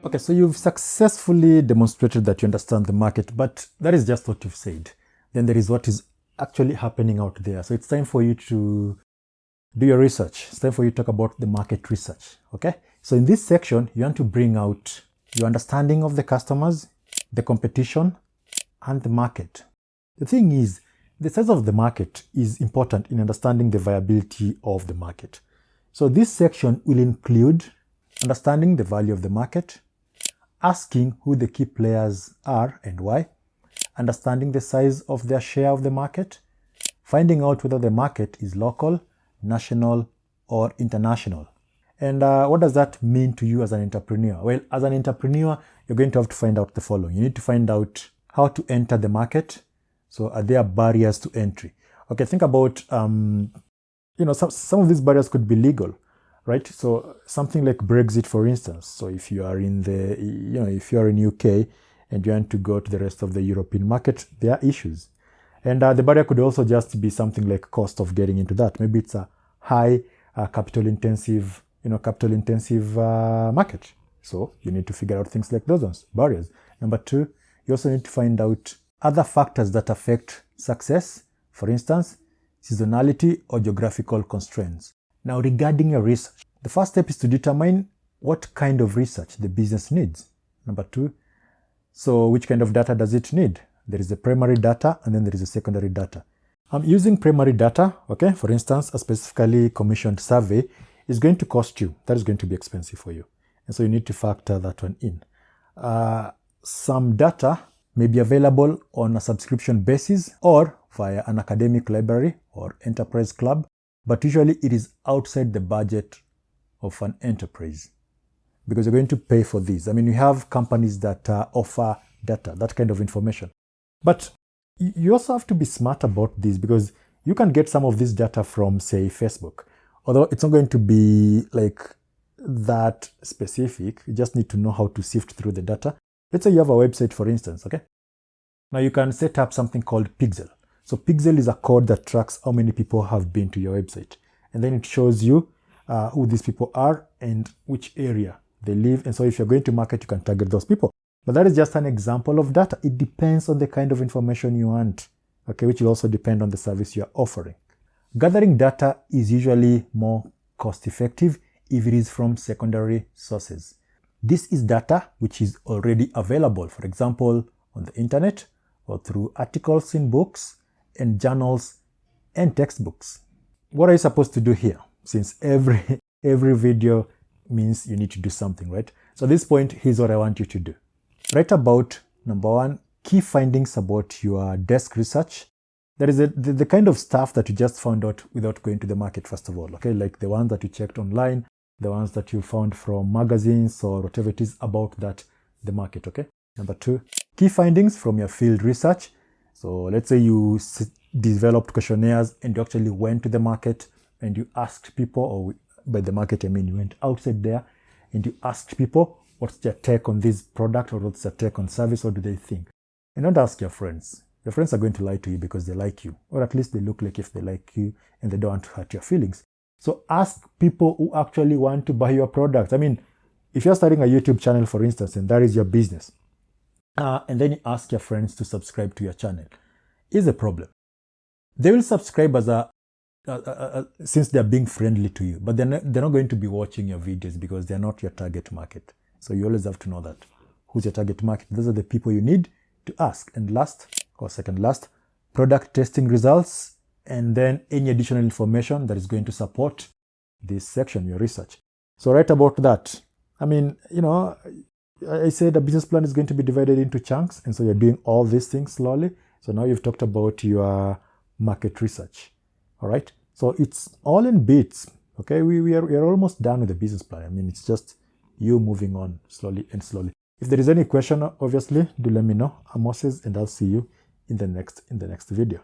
Okay, so you've successfully demonstrated that you understand the market, but that is just what you've said. Then there is what is actually happening out there. So it's time for you to do your research. It's time for you to talk about the market research, okay? So in this section, you want to bring out your understanding of the customers, the competition, and the market. The thing is, the size of the market is important in understanding the viability of the market. So this section will include understanding the value of the market, asking who the key players are and why, understanding the size of their share of the market, finding out whether the market is local, national, or international. And what does that mean to you as an entrepreneur? Well, as an entrepreneur, you're going to have to find out the following. You need to find out how to enter the market. So are there barriers to entry? Okay, think about, some of these barriers could be legal, right? So something like Brexit, for instance. So if you are in if you are in UK and you want to go to the rest of the European market, there are issues. And the barrier could also just be something like cost of getting into that. Maybe it's a high capital-intensive market. So you need to figure out things like those ones, barriers. Number two, you also need to find out other factors that affect success. For instance, seasonality or geographical constraints. Now, regarding your research, the first step is to determine what kind of research the business needs. Number two, so which kind of data does it need? There is the primary data and then there is the secondary data. Using primary data, okay, for instance, a specifically commissioned survey is going to cost you. That is going to be expensive for you. And so you need to factor that one in. Some data may be available on a subscription basis or via an academic library or enterprise club, but usually it is outside the budget of an enterprise because you're going to pay for these. I mean, we have companies that offer data, that kind of information. But you also have to be smart about this because you can get some of this data from, say, Facebook. Although it's not going to be like that specific, you just need to know how to sift through the data. Let's say you have a website, for instance, okay? Now you can set up something called Pixel. So Pixel is a code that tracks how many people have been to your website. And then it shows you who these people are and which area they live. And so if you're going to market, you can target those people. But that is just an example of data. It depends on the kind of information you want, okay, which will also depend on the service you're offering. Gathering data is usually more cost-effective if it is from secondary sources. This is data which is already available, for example, on the internet or through articles in books and journals and textbooks. What are you supposed to do here? Since every video means you need to do something, right? So at this point, here's what I want you to do. Write about, number one, key findings about your desk research. That is the kind of stuff that you just found out without going to the market, first of all, okay? Like the ones that you checked online, the ones that you found from magazines or whatever it is about the market, okay? Number two, key findings from your field research. So let's say you developed questionnaires and you actually went to the market and you asked people, or by the market, I mean you went outside there and you asked people, what's their take on this product or what's their take on service? What do they think? And don't ask your friends. Your friends are going to lie to you because they like you, or at least they look like if they like you and they don't want to hurt your feelings. So ask people who actually want to buy your product. I mean, if you're starting a YouTube channel, for instance, and that is your business, and then you ask your friends to subscribe to your channel, is a problem. They will subscribe since they're being friendly to you, but they're not going to be watching your videos because they're not your target market. So you always have to know that. Who's your target market? Those are the people you need to ask. And second last, product testing results, and then any additional information that is going to support this section, your research. So write about that. I mean, I said a business plan is going to be divided into chunks, and so you're doing all these things slowly. So now you've talked about your market research. All right. So it's all in bits. Okay. We are almost done with the business plan. I mean, it's just you moving on slowly and slowly. If there is any question, obviously, do let me know. I'm Moses, and I'll see you in the next video.